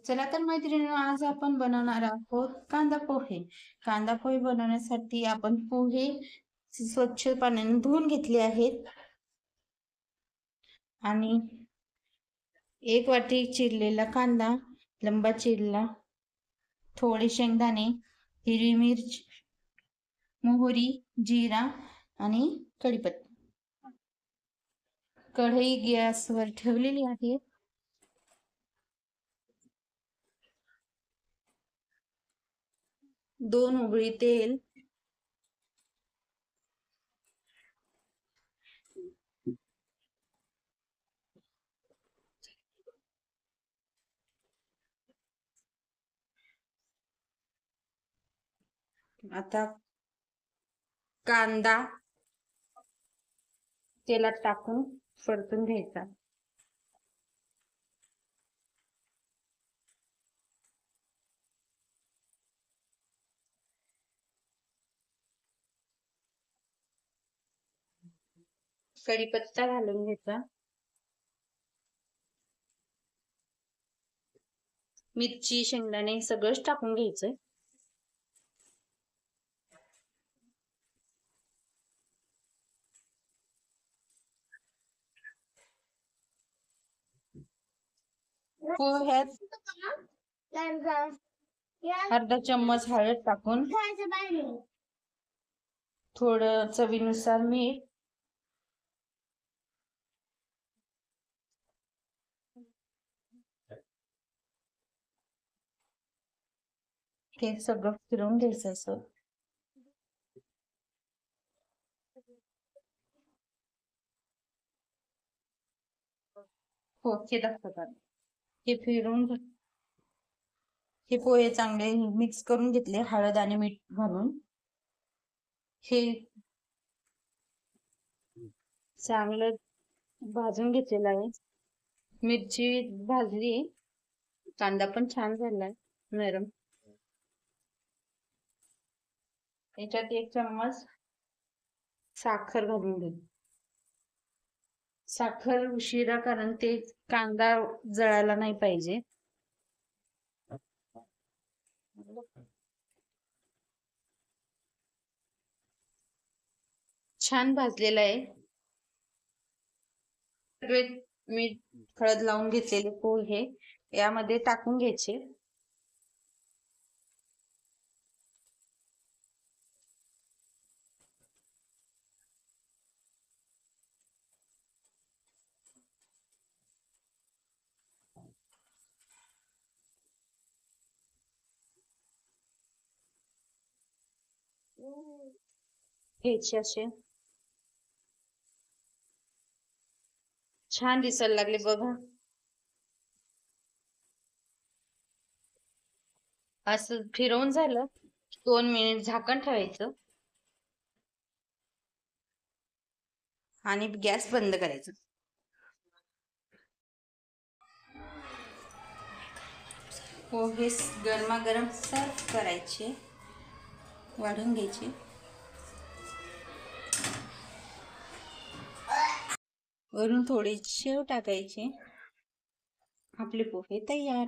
चला तर मैत्रिणींनो, आज आपण बनवणार आहोत कांदा पोहे. कांदा पोहे बनवण्यासाठी आपण पोहे स्वच्छ पाण्याने धुवून घेतले आहेत आणि एक वाटी चिरलेला कांदा लंबा चिरला, थोडे शेंगदाणे, हिरवी मिरच, मोहरी, जिरा आणि कढीपत्ता. कढई गॅसवर ठेवलेली आहे. दोन उबळी तेल, आता कांदा तेलात टाकून परतून घ्यायचा. कढीपत्ता घालून घ्यायचा. मिरची, शेंगदाणे सगळंच टाकून घ्यायचं. पोह्यात अर्धा चम्मच हळद टाकून, थोडं चवीनुसार मीठ, हे सगळं फिरवून घ्यायचं असं. हो, हे दाखवतात. हे फिरवून हे पोहे चांगले मिक्स करून घेतले हळद आणि मीठ घालून. हे चांगलं भाजून घेतलेलं आहे. मिरची भाजली, कांदा पण छान झालाय नरम. याच्यात एक चम्मच साखर घालून घे. साखर उशिरा, कारण ते कांदा जळायला नाही पाहिजे. छान भाजलेला आहे. सगळे मीठ हळद लावून घेतलेले पोहे यामध्ये टाकून घ्यायचे. घ्यायचे असे. छान दिसायला लागले बघा. असं फिरवून झालं 2 मिनिट झाकण ठेवायचं आणि गॅस बंद करायचं. पोहे गरमागरम सर्व करायचे, वाढून घ्यायचे. वरून थोडी शेव टाकायची. आपले पोहे तयार.